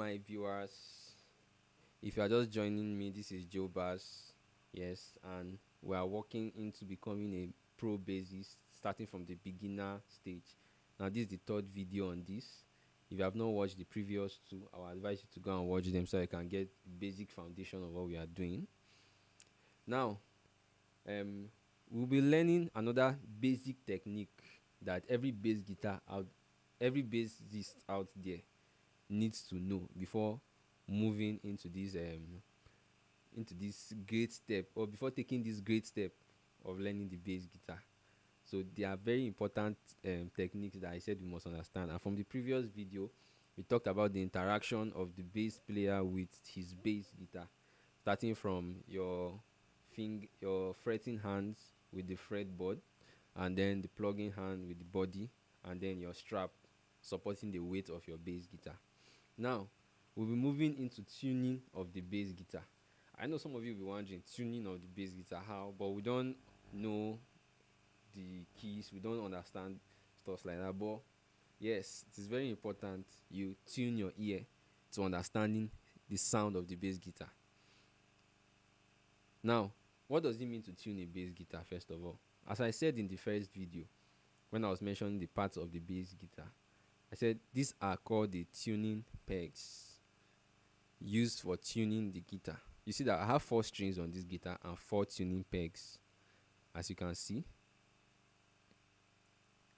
my viewers. If you are just joining me, this is Joe Bass. Yes, and we are working into becoming a pro bassist starting from the beginner stage. Now, this is the third video on this. If you have not watched the previous two, I will advise you to go and watch them so you can get basic foundation of what we are doing. Now, we'll be learning another basic technique that every bassist out there needs to know before moving into this great step, or before taking this great step of learning the bass guitar. So they are very important techniques that I said we must understand. And from the previous video, we talked about the interaction of the bass player with his bass guitar, starting from your fretting hands with the fretboard, and then the plugging hand with the body, and then your strap supporting the weight of your bass guitar. Now, we'll be moving into tuning of the bass guitar. I know some of you will be wondering, tuning of the bass guitar, how? But we don't know the keys, we don't understand stuff like that. But yes, it is very important you tune your ear to understanding the sound of the bass guitar. Now, what does it mean to tune a bass guitar, first of all? As I said in the first video, when I was mentioning the parts of the bass guitar, I said these are called the tuning pegs used for tuning the guitar. You see that I have 4 strings on this guitar and 4 tuning pegs. As you can see,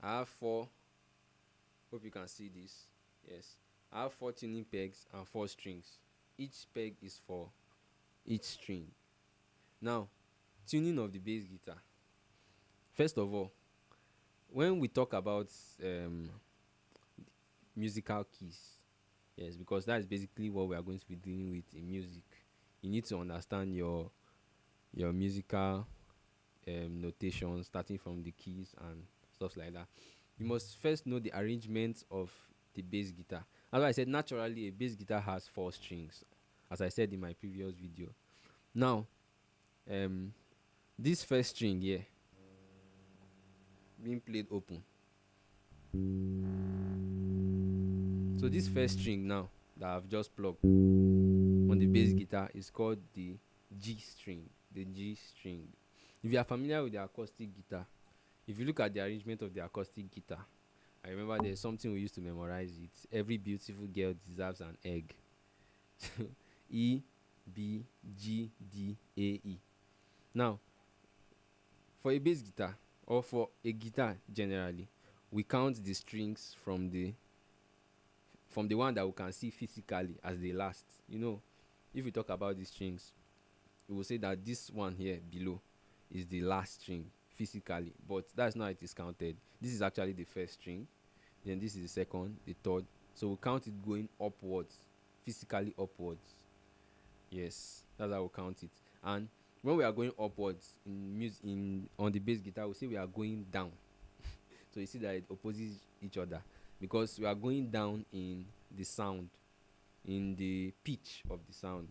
I have 4. Hope you can see this. Yes, I have 4 tuning pegs and 4 strings. Each peg is for each string. Now, tuning of the bass guitar. First of all, when we talk about musical keys, yes, because that is basically what we are going to be dealing with in music. You need to understand your musical notation, starting from the keys and stuff like that. You must first know the arrangement of the bass guitar. As I said, naturally a bass guitar has 4 strings, as I said in my previous video. Now, this first string here being played open. So this first string now that I've just plugged on the bass guitar is called the G string. The G string. If you are familiar with the acoustic guitar, if you look at the arrangement of the acoustic guitar, I remember there's something we used to memorize it. Every beautiful girl deserves an egg. E, B, G, D, A, E. Now, for a bass guitar, or for a guitar generally, we count the strings from the one that we can see physically as the last. You know, if we talk about the strings, we will say that this one here below is the last string physically, but that's not how it is counted. This is actually the first string, then this is the second, the third. So we count it going upwards, physically upwards. Yes, that's how we count it. And when we are going upwards on the bass guitar, we say we are going down. So you see that it opposes each other, because we are going down in the sound, in the pitch of the sound.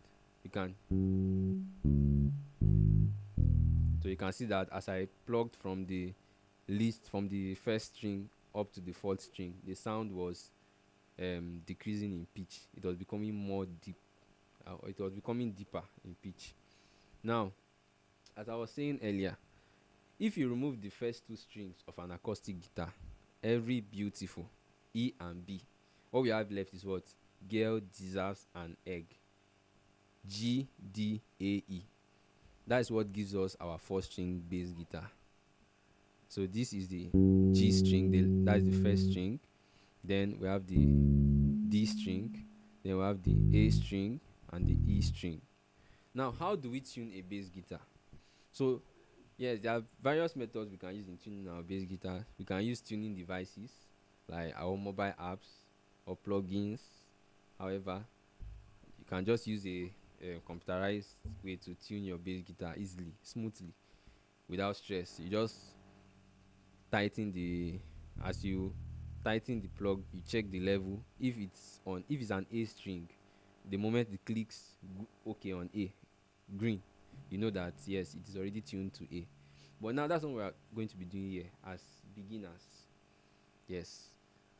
So you can see that as I plugged from the first string up to the 4th string, the sound was decreasing in pitch. It was becoming more deep. It was becoming deeper in pitch. Now, as I was saying earlier, if you remove the first 2 strings of an acoustic guitar, every beautiful E and B, what we have left is what? Girl deserves an egg. G, D, A, E. That is what gives us our 4-string bass guitar. So this is the G string, that is the first string. Then we have the D string. Then we have the A string and the E string. Now, how do we tune a bass guitar? So, yes, there are various methods we can use in tuning our bass guitar. We can use tuning devices like our mobile apps or plugins. However, you can just use a computerized way to tune your bass guitar easily, smoothly, without stress. You just as you tighten the plug, you check the level. If it's an A string, the moment it clicks okay on A, green, you know that yes, it is already tuned to A. But now that's what we are going to be doing here as beginners. Yes.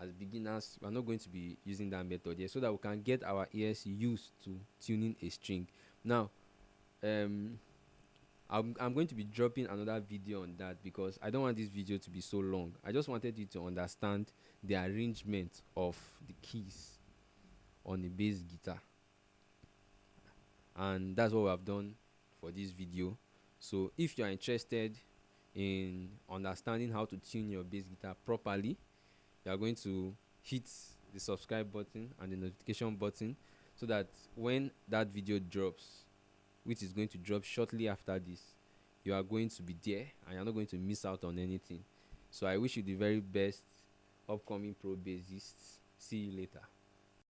as beginners, we're not going to be using that method here, so that we can get our ears used to tuning a string. Now, um I'm going to be dropping another video on that, because I don't want this video to be so long. I just wanted you to understand the arrangement of the keys on a bass guitar, and that's what we have done for this video. So if you are interested in understanding how to tune your bass guitar properly, you are going to hit the subscribe button and the notification button, so that when that video drops, which is going to drop shortly after this, you are going to be there and you're not going to miss out on anything. So I wish you the very best, upcoming pro bassists. See you later.